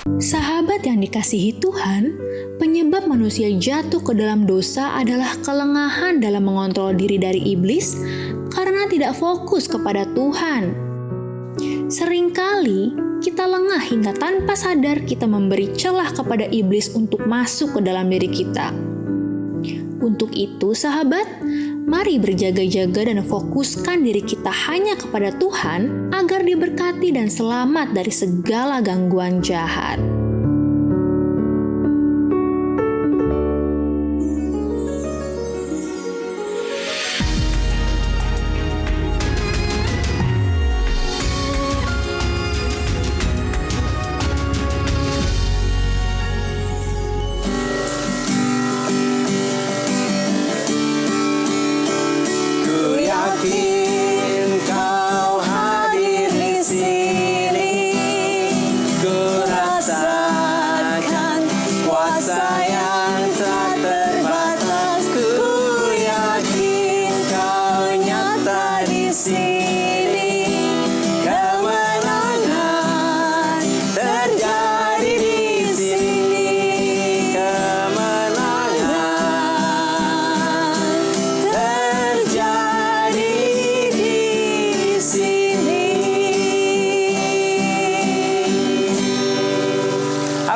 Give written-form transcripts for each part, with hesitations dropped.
Sahabat yang dikasihi Tuhan, penyebab manusia jatuh ke dalam dosa adalah kelengahan dalam mengontrol diri dari iblis karena tidak fokus kepada Tuhan. Seringkali kita lengah hingga tanpa sadar kita memberi celah kepada iblis untuk masuk ke dalam diri kita. Untuk itu, sahabat, mari berjaga-jaga dan fokuskan diri kita hanya kepada Tuhan agar diberkati dan selamat dari segala gangguan jahat.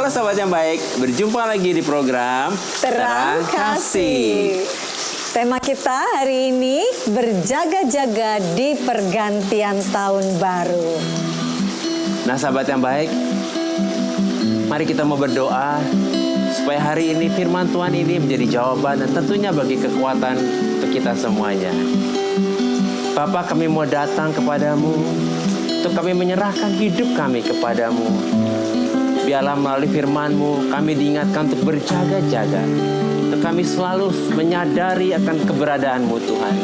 Sahabat yang baik, berjumpa lagi di program Terang Kasih. Tema kita hari ini berjaga-jaga di pergantian tahun baru. Nah sahabat yang baik, mari kita mau berdoa supaya hari ini firman Tuhan ini menjadi jawaban dan tentunya bagi kekuatan untuk kita semuanya. Bapa, kami mau datang kepadamu untuk kami menyerahkan hidup kami kepadamu. Biarlah melalui firman-Mu kami diingatkan untuk berjaga-jaga. Untuk kami selalu menyadari akan keberadaan-Mu Tuhan.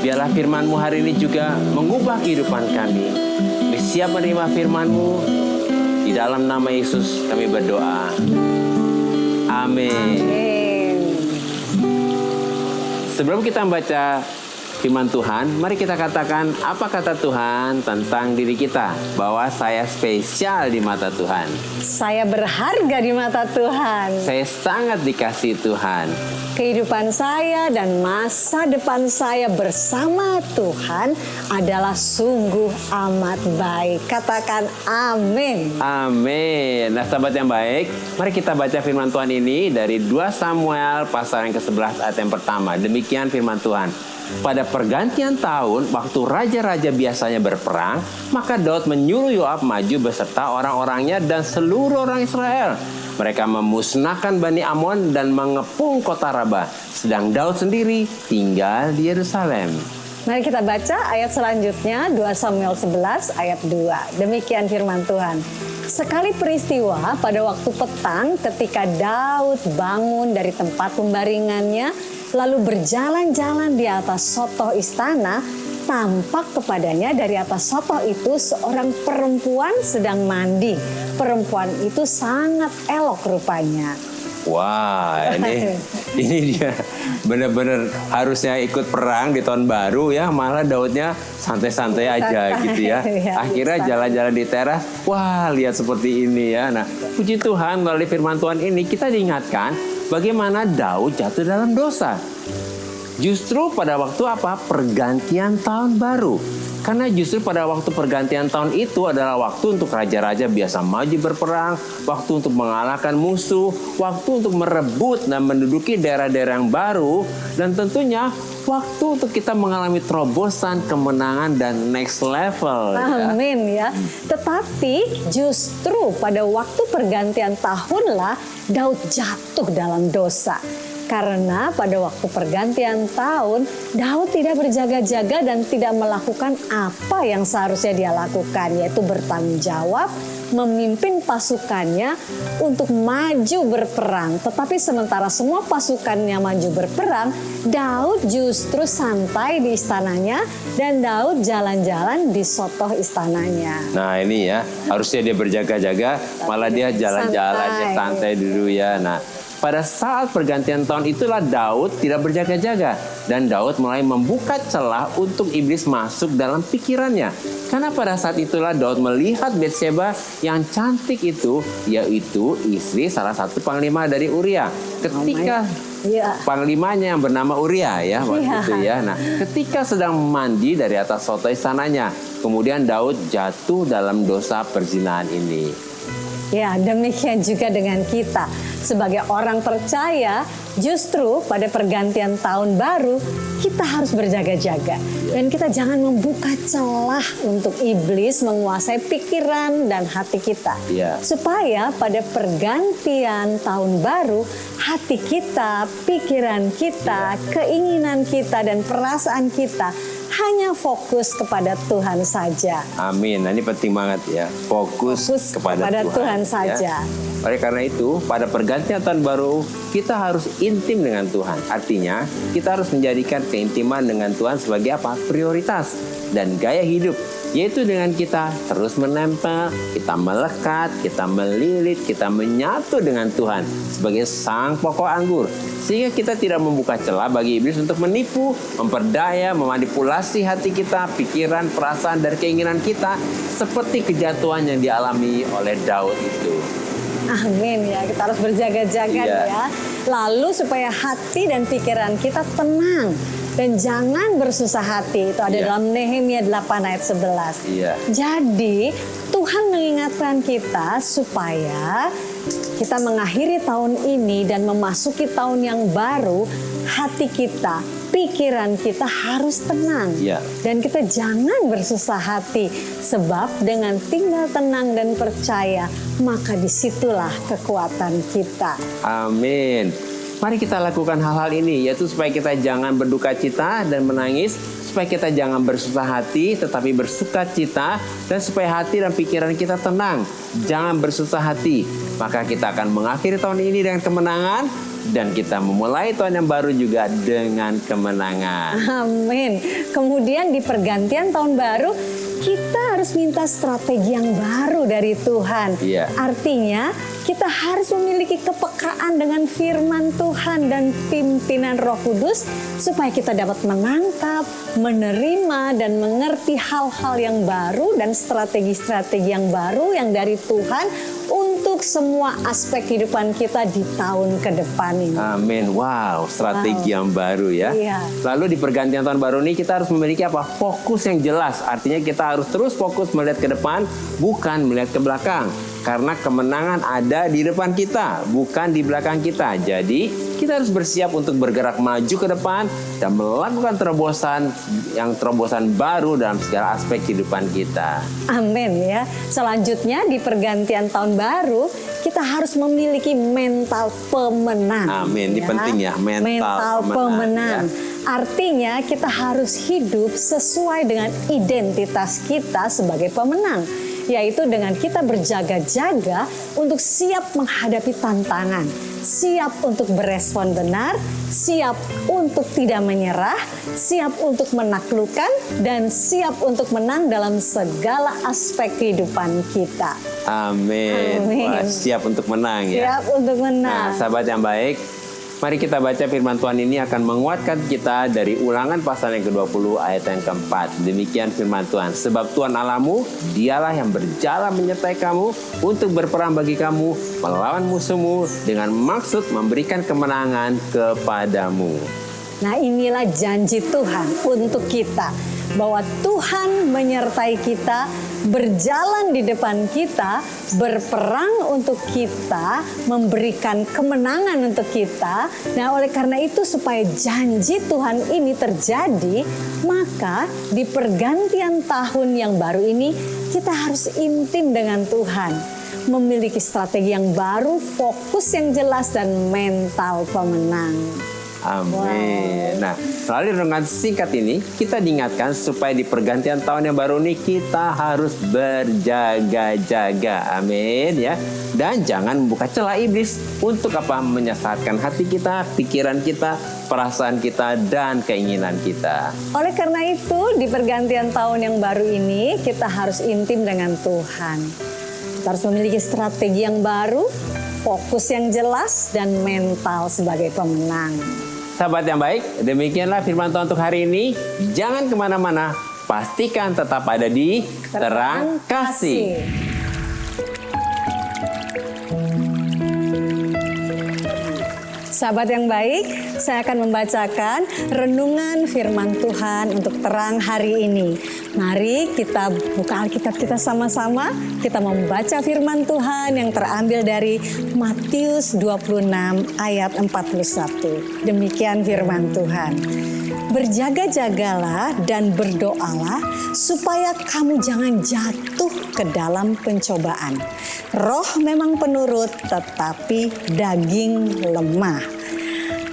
Biarlah firman-Mu hari ini juga mengubah kehidupan kami. Kami siap menerima firman-Mu. Di dalam nama Yesus kami berdoa. Amin. Sebelum kita membaca firman Tuhan, mari kita katakan apa kata Tuhan tentang diri kita. Bahwa saya spesial di mata Tuhan. Saya berharga di mata Tuhan. Saya sangat dikasihi Tuhan. Kehidupan saya dan masa depan saya bersama Tuhan adalah sungguh amat baik. Katakan amin. Amin. Nah sahabat yang baik, mari kita baca firman Tuhan ini dari 2 Samuel pasal yang ke-11 ayat yang pertama. Demikian firman Tuhan. Pada pergantian tahun, waktu raja-raja biasanya berperang, maka Daud menyuruh Yoab maju beserta orang-orangnya dan seluruh orang Israel. Mereka memusnahkan Bani Amon dan mengepung kota Rabah. Sedang Daud sendiri tinggal di Yerusalem. Mari kita baca ayat selanjutnya, 2 Samuel 11 ayat 2. Demikian firman Tuhan. Sekali peristiwa pada waktu petang ketika Daud bangun dari tempat pembaringannya, lalu berjalan-jalan di atas sotoh istana, tampak kepadanya dari atas sotoh itu seorang perempuan sedang mandi. Perempuan itu sangat elok rupanya. Wah, ini dia benar-benar harusnya ikut perang di tahun baru ya, malah Daudnya santai-santai aja gitu ya. Akhirnya jalan-jalan di teras, wah lihat seperti ini ya. Nah, puji Tuhan melalui firman Tuhan ini kita diingatkan bagaimana Daud jatuh dalam dosa. Justru pada waktu apa? Pergantian tahun baru. Karena justru pada waktu pergantian tahun itu adalah waktu untuk raja-raja biasa maju berperang, waktu untuk mengalahkan musuh, waktu untuk merebut dan menduduki daerah-daerah yang baru, dan tentunya waktu untuk kita mengalami terobosan, kemenangan, dan next level. Amin ya. Tetapi justru pada waktu pergantian tahunlah Daud jatuh dalam dosa. Karena pada waktu pergantian tahun, Daud tidak berjaga-jaga dan tidak melakukan apa yang seharusnya dia lakukan, yaitu bertanggung jawab, memimpin pasukannya untuk maju berperang. Tetapi sementara semua pasukannya maju berperang, Daud justru santai di istananya dan Daud jalan-jalan di sotoh istananya. Nah ini ya, harusnya dia berjaga-jaga, malah dia jalan-jalan, dia santai dulu ya. Nah, pada saat pergantian tahun itulah Daud tidak berjaga-jaga. Dan Daud mulai membuka celah untuk iblis masuk dalam pikirannya. Karena pada saat itulah Daud melihat Bathsheba yang cantik itu, yaitu istri salah satu panglima dari Uria. Ketika panglimanya yang bernama Uria ya waktu itu ya. Nah, ketika sedang mandi dari atas soto istananya, kemudian Daud jatuh dalam dosa perzinahan ini. Ya, demikian juga dengan kita. Sebagai orang percaya, justru pada pergantian tahun baru, kita harus berjaga-jaga. Dan kita jangan membuka celah untuk iblis menguasai pikiran dan hati kita. Supaya pada pergantian tahun baru, hati kita, pikiran kita, keinginan kita, dan perasaan kita hanya fokus kepada Tuhan saja. Amin. Nah, ini penting banget ya. Fokus kepada Tuhan saja. Oleh karena itu, pada pergantian tahun baru, kita harus intim dengan Tuhan. Artinya, kita harus menjadikan keintiman dengan Tuhan sebagai apa? Prioritas dan gaya hidup. Yaitu dengan kita terus menempel, kita melekat, kita melilit, kita menyatu dengan Tuhan sebagai sang pokok anggur. Sehingga kita tidak membuka celah bagi iblis untuk menipu, memperdaya, memanipulasi hati kita, pikiran, perasaan, dan keinginan kita. Seperti kejatuhan yang dialami oleh Daud itu. Amin ya, kita harus berjaga-jaga ya. Lalu supaya hati dan pikiran kita tenang. Dan jangan bersusah hati, itu ada dalam Nehemia 8 ayat 11. Jadi Tuhan mengingatkan kita supaya kita mengakhiri tahun ini dan memasuki tahun yang baru, hati kita, pikiran kita harus tenang. Dan kita jangan bersusah hati, sebab dengan tinggal tenang dan percaya, maka disitulah kekuatan kita. Amin. Mari kita lakukan hal-hal ini, yaitu supaya kita jangan berduka cita dan menangis, supaya kita jangan bersusah hati tetapi bersuka cita, dan supaya hati dan pikiran kita tenang. Jangan bersusah hati, maka kita akan mengakhiri tahun ini dengan kemenangan, dan kita memulai tahun yang baru juga dengan kemenangan. Amin. Kemudian di pergantian tahun baru, kita harus minta strategi yang baru dari Tuhan. Artinya kita harus memiliki kepekaan dengan firman Tuhan dan pimpinan Roh Kudus supaya kita dapat menangkap, menerima, dan mengerti hal-hal yang baru dan strategi-strategi yang baru yang dari Tuhan untuk semua aspek kehidupan kita di tahun ke depan ini. Amin. Wow, strategi yang baru ya. Lalu di pergantian tahun baru ini kita harus memiliki apa? Fokus yang jelas. Artinya kita harus terus fokus melihat ke depan, bukan melihat ke belakang. Karena kemenangan ada di depan kita, bukan di belakang kita. Jadi kita harus bersiap untuk bergerak maju ke depan dan melakukan terobosan baru dalam segala aspek kehidupan kita. Amin ya. Selanjutnya di pergantian tahun baru, kita harus memiliki mental pemenang. Amin. Ini penting ya, mental pemenang. Artinya kita harus hidup sesuai dengan identitas kita sebagai pemenang. Yaitu dengan kita berjaga-jaga untuk siap menghadapi tantangan, siap untuk berespon benar, siap untuk tidak menyerah, siap untuk menaklukkan, dan siap untuk menang dalam segala aspek kehidupan kita. Amin. Wah, siap untuk menang ya. Siap untuk menang. Nah, sahabat yang baik, mari kita baca firman Tuhan ini akan menguatkan kita dari Ulangan pasal yang ke-20 ayat yang ke-4. Demikian firman Tuhan. Sebab Tuhan Allahmu, dialah yang berjalan menyertai kamu untuk berperang bagi kamu, melawan musuhmu dengan maksud memberikan kemenangan kepadamu. Nah, inilah janji Tuhan untuk kita. Bahwa Tuhan menyertai kita, berjalan di depan kita, berperang untuk kita, memberikan kemenangan untuk kita. Nah, oleh karena itu supaya janji Tuhan ini terjadi, maka di pergantian tahun yang baru ini kita harus intim dengan Tuhan. Memiliki strategi yang baru, fokus yang jelas, dan mental pemenang. Amin. Nah, melalui renungan singkat ini kita diingatkan supaya di pergantian tahun yang baru ini kita harus berjaga-jaga. Amin ya. Dan jangan membuka celah iblis untuk apa? Menyesatkan hati kita, pikiran kita, perasaan kita, dan keinginan kita. Oleh karena itu, di pergantian tahun yang baru ini kita harus intim dengan Tuhan. Kita harus memiliki strategi yang baru, fokus yang jelas, dan mental sebagai pemenang. Sahabat yang baik, demikianlah firman Tuhan untuk hari ini. Jangan kemana-mana, pastikan tetap ada di Terang Kasih. Sahabat yang baik, saya akan membacakan renungan firman Tuhan untuk terang hari ini. Mari kita buka Alkitab kita sama-sama. Kita membaca firman Tuhan yang terambil dari Matius 26 ayat 41. Demikian firman Tuhan. Berjaga-jagalah dan berdoalah supaya kamu jangan jatuh ke dalam pencobaan. Roh memang penurut, tetapi daging lemah.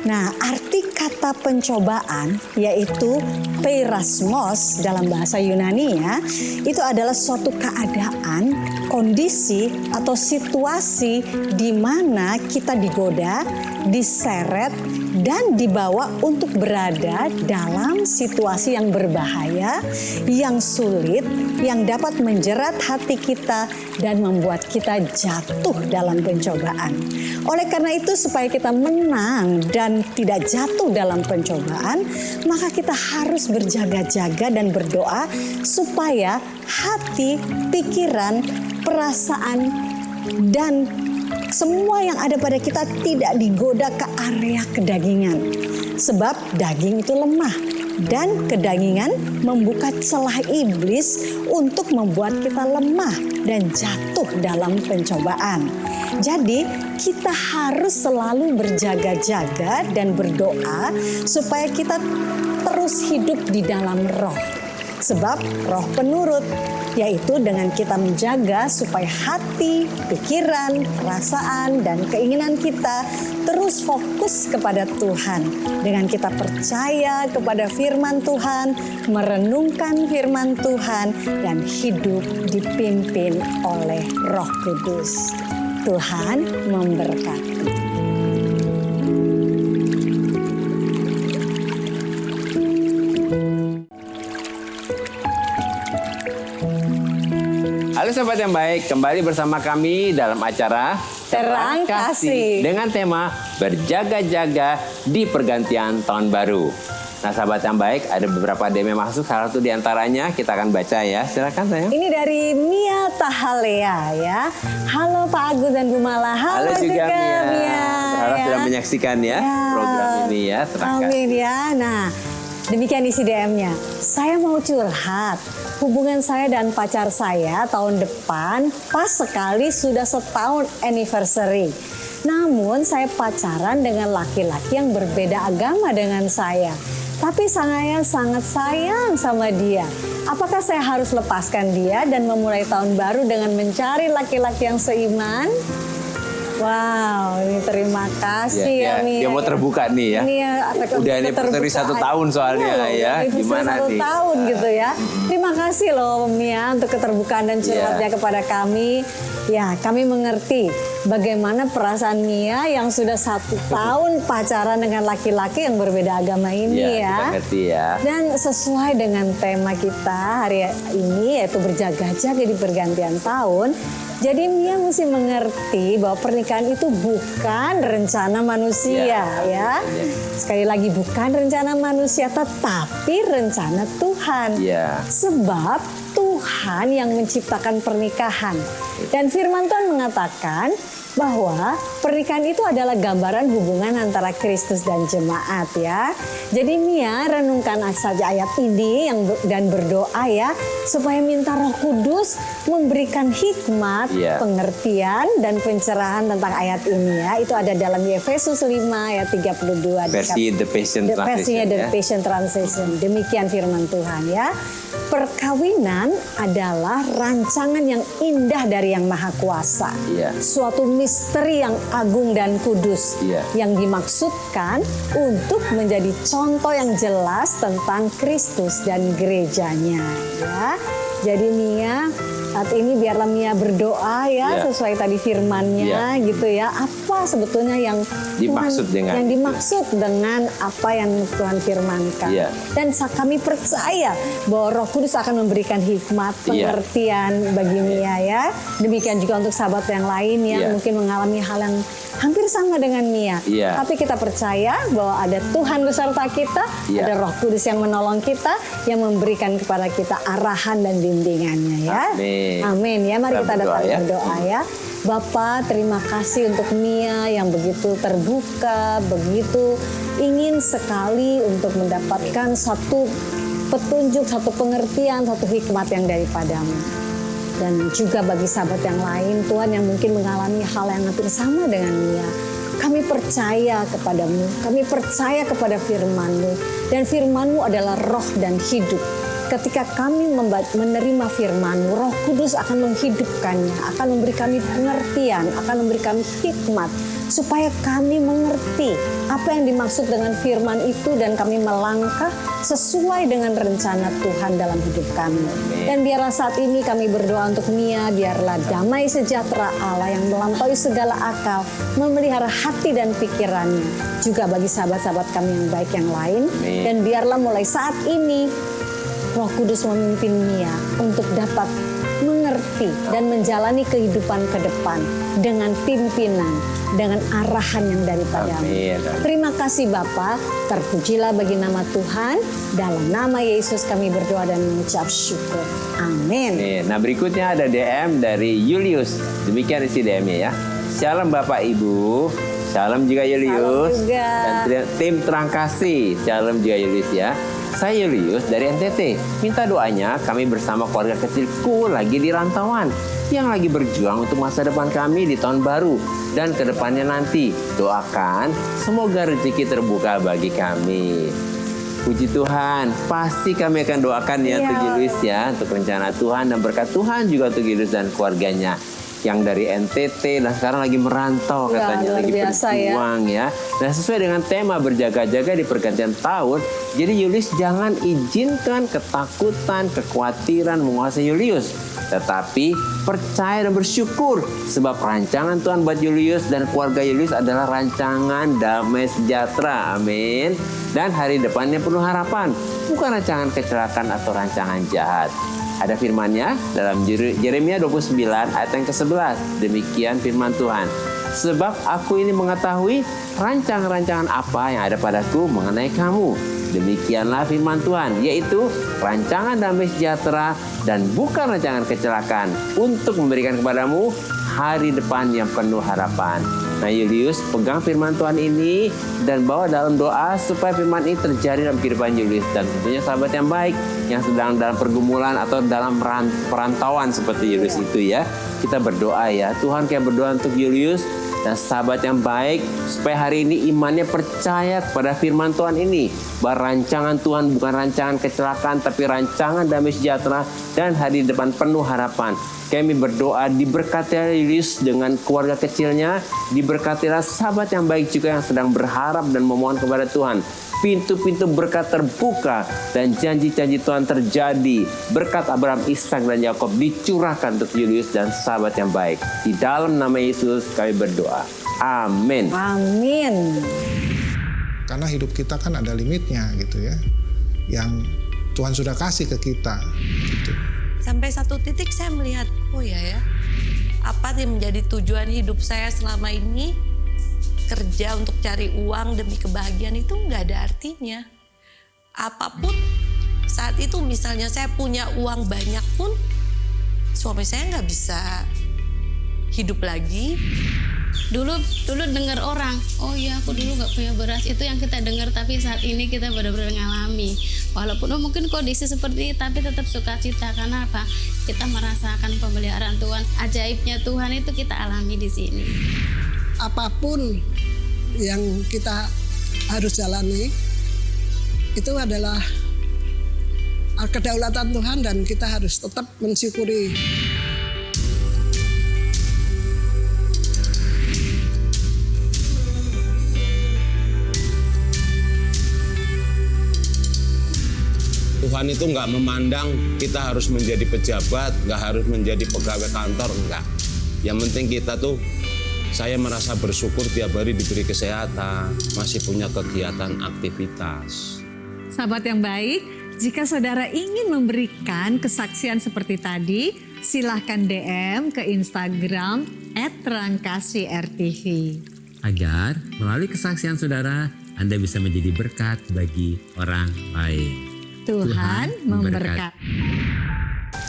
Nah, arti kata pencobaan yaitu peirasmos dalam bahasa Yunani ya, itu adalah suatu keadaan, kondisi atau situasi di mana kita digoda, diseret, dan dibawa untuk berada dalam situasi yang berbahaya, yang sulit, yang dapat menjerat hati kita dan membuat kita jatuh dalam pencobaan. Oleh karena itu, supaya kita menang dan tidak jatuh dalam pencobaan, maka kita harus berjaga-jaga dan berdoa supaya hati, pikiran, perasaan, dan semua yang ada pada kita tidak digoda ke area kedagingan. Sebab daging itu lemah dan kedagingan membuka celah iblis untuk membuat kita lemah dan jatuh dalam pencobaan. Jadi kita harus selalu berjaga-jaga dan berdoa supaya kita terus hidup di dalam roh. Sebab roh penurut, yaitu dengan kita menjaga supaya hati, pikiran, perasaan, dan keinginan kita terus fokus kepada Tuhan. Dengan kita percaya kepada firman Tuhan, merenungkan firman Tuhan, dan hidup dipimpin oleh Roh Kudus. Tuhan memberkati. Halo sahabat yang baik, kembali bersama kami dalam acara Terang Kasih dengan tema berjaga-jaga di pergantian tahun baru. Nah sahabat yang baik, ada beberapa DM yang masuk, salah satu diantaranya kita akan baca ya. Silakan sayang. Ini dari Mia Tahalea ya. Halo Pak Agus dan Bu Mala. Halo juga Mia. Harap ya. sudah menyaksikan ya program ini ya. Terang Kasih. Amin ya. Nah, demikian isi DM-nya. Saya mau curhat. Hubungan saya dan pacar saya tahun depan pas sekali sudah setahun anniversary. Namun saya pacaran dengan laki-laki yang berbeda agama dengan saya. Tapi saya sangat sayang sama dia. Apakah saya harus lepaskan dia dan memulai tahun baru dengan mencari laki-laki yang seiman? Wow, ini terima kasih ya Mia. Dia mau terbuka nih ya. Ini ya, udah anniversary 1 tahun soalnya ya. Gimana nih? 1 tahun gitu ya. Terima kasih loh Mia untuk keterbukaan dan curhatnya kepada kami. Ya, kami mengerti bagaimana perasaan Mia yang sudah 1 tahun pacaran dengan laki-laki yang berbeda agama ini ya. Kita ngerti ya. Dan sesuai dengan tema kita hari ini yaitu berjaga-jaga di pergantian tahun. Jadi Mia mesti mengerti bahwa pernikahan itu bukan rencana manusia ya. Sekali lagi bukan rencana manusia tetapi rencana Tuhan. Sebab Tuhan yang menciptakan pernikahan. Dan firman Tuhan mengatakan bahwa pernikahan itu adalah gambaran hubungan antara Kristus dan jemaat ya. Jadi Mia renungkan saja ayat ini dan berdoa ya supaya minta Roh Kudus memberikan hikmat, pengertian dan pencerahan tentang ayat ini ya. Itu ada dalam Efesus 5 ayat 32. Versi The Passion Translation. Demikian firman Tuhan ya. Perkawinan adalah rancangan yang indah dari Yang Maha Kuasa. Suatu misteri yang agung dan kudus yang dimaksudkan untuk menjadi contoh yang jelas tentang Kristus dan gerejanya ya. Jadi Mia Saat ini biarlah Mia berdoa ya, sesuai tadi firman-Nya gitu ya. Apa sebetulnya yang dimaksud yang dimaksud dengan apa yang Tuhan firmankan. Dan kami percaya bahwa Roh Kudus akan memberikan hikmat, pengertian bagi Mia ya. Demikian juga untuk sahabat yang lain yang mungkin mengalami hal yang hampir sama dengan Mia. Tapi kita percaya bahwa ada Tuhan beserta kita, ada Roh Kudus yang menolong kita, yang memberikan kepada kita arahan dan bimbingannya ya. Amin ya, mari kita datang berdoa ya. Bapa, terima kasih untuk Mia yang begitu terbuka, begitu ingin sekali untuk mendapatkan satu petunjuk, satu pengertian, satu hikmat yang daripadamu. Dan juga bagi sahabat yang lain, Tuhan yang mungkin mengalami hal yang hampir sama dengan Mia. Kami percaya kepadamu, kami percaya kepada firman-Mu. Dan firman-Mu adalah roh dan hidup. Ketika kami menerima firman-Mu, Roh Kudus akan menghidupkannya, akan memberi kami pengertian, akan memberi kami hikmat, supaya kami mengerti apa yang dimaksud dengan firman itu dan kami melangkah sesuai dengan rencana Tuhan dalam hidup kami. Dan biarlah saat ini kami berdoa untuk Mia, biarlah damai sejahtera Allah yang melampaui segala akal memelihara hati dan pikirannya. Juga bagi sahabat-sahabat kami yang baik yang lain. Dan biarlah mulai saat ini Roh Kudus memimpin Mia untuk dapat mengerti dan menjalani kehidupan ke depan dengan pimpinan, dengan arahan yang daripadamu. Terima kasih Bapa, terpujilah bagi nama Tuhan. Dalam nama Yesus kami berdoa dan mengucap syukur. Amin. Nah berikutnya ada DM dari Julius. Demikian isi DM-nya ya. Shalom Bapak Ibu. Shalom juga Julius. Shalom juga. Dan tim Terang Kasih. Shalom juga Julius ya. Saya Julius dari NTT. Minta doanya kami bersama keluarga kecilku lagi di rantauan yang lagi berjuang untuk masa depan kami di tahun baru dan kedepannya nanti. Doakan semoga rezeki terbuka bagi kami. Puji Tuhan, pasti kami akan doakan ya untuk Julius ya, untuk rencana Tuhan dan berkat Tuhan juga untuk Julius dan keluarganya. Yang dari NTT dan sekarang lagi merantau katanya, lagi berjuang ya. Nah sesuai dengan tema berjaga-jaga di pergantian tahun, jadi Julius jangan izinkan ketakutan, kekhawatiran menguasai Julius. Tetapi percaya dan bersyukur sebab rancangan Tuhan buat Julius dan keluarga Julius adalah rancangan damai sejahtera. Amin. Dan hari depannya penuh harapan, bukan rancangan kecelakaan atau rancangan jahat. Ada firman-Nya dalam Yeremia 29 ayat yang ke-11. Demikian firman Tuhan. Sebab aku ini mengetahui rancangan-rancangan apa yang ada padaku mengenai kamu. Demikianlah firman Tuhan, yaitu rancangan damai sejahtera dan bukan rancangan kecelakaan, untuk memberikan kepadamu hari depan yang penuh harapan. Nah Julius, pegang firman Tuhan ini dan bawa dalam doa supaya firman ini terjadi dalam kehidupan Julius. Dan tentunya sahabat yang baik yang sedang dalam pergumulan atau dalam perantauan seperti Julius itu ya. Kita berdoa ya, Tuhan kayak berdoa untuk Julius dan sahabat yang baik supaya hari ini imannya percaya kepada firman Tuhan ini, bahwa rancangan Tuhan bukan rancangan kecelakaan tapi rancangan damai sejahtera dan hari depan penuh harapan. Kami berdoa diberkatilah Julius dengan keluarga kecilnya, diberkatilah sahabat yang baik juga yang sedang berharap dan memohon kepada Tuhan. Pintu-pintu berkat terbuka dan janji-janji Tuhan terjadi. Berkat Abraham, Ishak dan Yakub dicurahkan untuk Julius dan sahabat yang baik. Di dalam nama Yesus kami berdoa. Amin. Amin. Karena hidup kita kan ada limitnya gitu ya. Yang Tuhan sudah kasih ke kita gitu. Sampai satu titik saya melihat, oh ya, apa yang menjadi tujuan hidup saya selama ini, kerja untuk cari uang demi kebahagiaan itu nggak ada artinya. Apapun saat itu misalnya saya punya uang banyak pun, suami saya nggak bisa hidup lagi. Dulu dengar orang, oh ya aku dulu nggak punya beras, itu yang kita dengar, tapi saat ini kita benar-benar ngalami. Walaupun mungkin kondisi seperti ini, tapi tetap sukacita. Karena apa? Kita merasakan pemeliharaan Tuhan, ajaibnya Tuhan itu kita alami di sini. Apapun yang kita harus jalani itu adalah kedaulatan Tuhan dan kita harus tetap mensyukuri. Tuhan itu nggak memandang kita harus menjadi pejabat, nggak harus menjadi pegawai kantor, enggak. Yang penting kita tuh, saya merasa bersyukur tiap hari diberi kesehatan, masih punya kegiatan aktivitas. Sahabat yang baik, jika saudara ingin memberikan kesaksian seperti tadi, silahkan DM ke Instagram @terangkasih_RTV. Agar melalui kesaksian saudara, Anda bisa menjadi berkat bagi orang lain. Tuhan memberkati.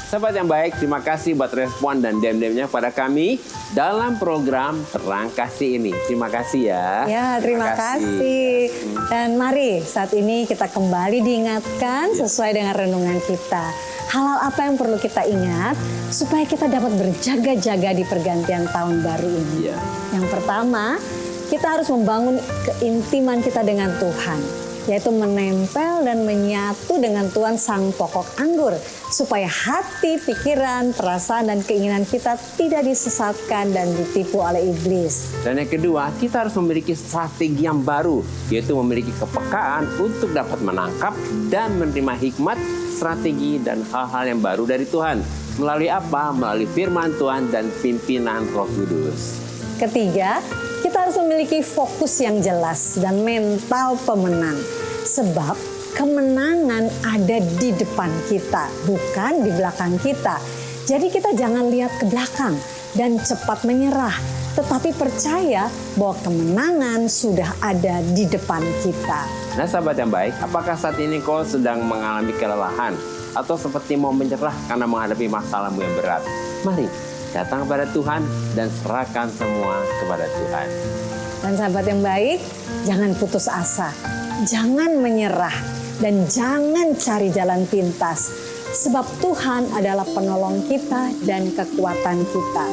Sahabat yang baik, terima kasih buat respon dan DM-nya kepada kami dalam program Terang Kasih ini. Terima kasih ya. Ya, terima kasih. Dan mari saat ini kita kembali diingatkan sesuai dengan renungan kita. Hal-hal apa yang perlu kita ingat supaya kita dapat berjaga-jaga di pergantian tahun baru ini. Yang pertama, kita harus membangun keintiman kita dengan Tuhan, yaitu menempel dan menyatu dengan Tuhan Sang Pokok Anggur, supaya hati, pikiran, perasaan, dan keinginan kita tidak disesatkan dan ditipu oleh iblis. Dan yang kedua, kita harus memiliki strategi yang baru, yaitu memiliki kepekaan untuk dapat menangkap dan menerima hikmat, strategi, dan hal-hal yang baru dari Tuhan. Melalui apa? Melalui firman Tuhan dan pimpinan Roh Kudus. Ketiga, kita harus memiliki fokus yang jelas dan mental pemenang. Sebab kemenangan ada di depan kita, bukan di belakang kita. Jadi kita jangan lihat ke belakang dan cepat menyerah, tetapi percaya bahwa kemenangan sudah ada di depan kita. Nah sahabat yang baik, apakah saat ini kau sedang mengalami kelelahan atau seperti mau menyerah karena menghadapi masalahmu yang berat? Mari datang kepada Tuhan dan serahkan semua kepada Tuhan. Dan sahabat yang baik, jangan putus asa, jangan menyerah, dan jangan cari jalan pintas. Sebab Tuhan adalah penolong kita dan kekuatan kita.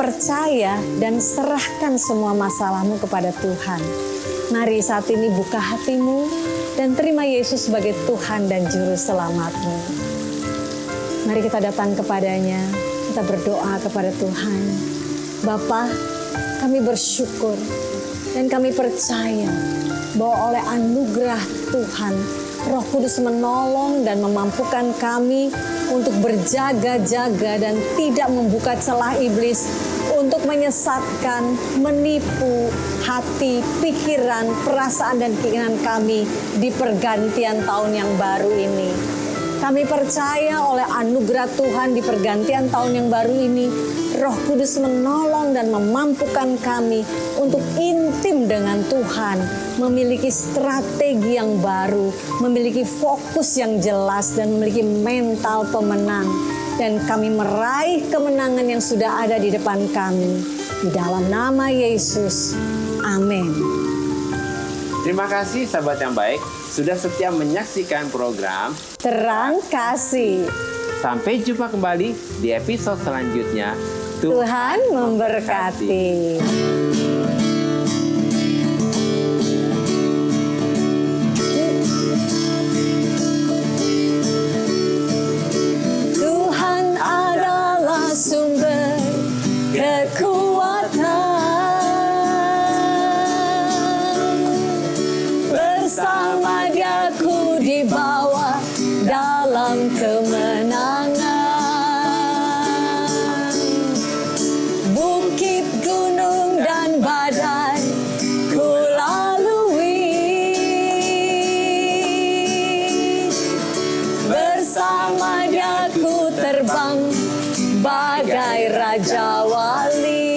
Percaya dan serahkan semua masalahmu kepada Tuhan. Mari saat ini buka hatimu dan terima Yesus sebagai Tuhan dan Juru Selamatmu. Mari kita datang kepadanya, kita berdoa kepada Tuhan. Bapa, kami bersyukur dan kami percaya bahwa oleh anugerah Tuhan, Roh Kudus menolong dan memampukan kami untuk berjaga-jaga dan tidak membuka celah iblis untuk menyesatkan, menipu hati, pikiran, perasaan, dan keinginan kami di pergantian tahun yang baru ini. Kami percaya oleh anugerah Tuhan di pergantian tahun yang baru ini, Roh Kudus menolong dan memampukan kami untuk intim dengan Tuhan, memiliki strategi yang baru, memiliki fokus yang jelas, dan memiliki mental pemenang. Dan kami meraih kemenangan yang sudah ada di depan kami. Di dalam nama Yesus, amin. Terima kasih sahabat yang baik, sudah setia menyaksikan program Terang Kasih. Sampai jumpa kembali di episode selanjutnya. Tuhan memberkati. Tuhan adalah sumber kekuatan. Bersama Dia ku dibawa dalam kemenangan. Bukit, gunung, dan badai ku lalui. Bersama Dia ku terbang bagai Raja Wali.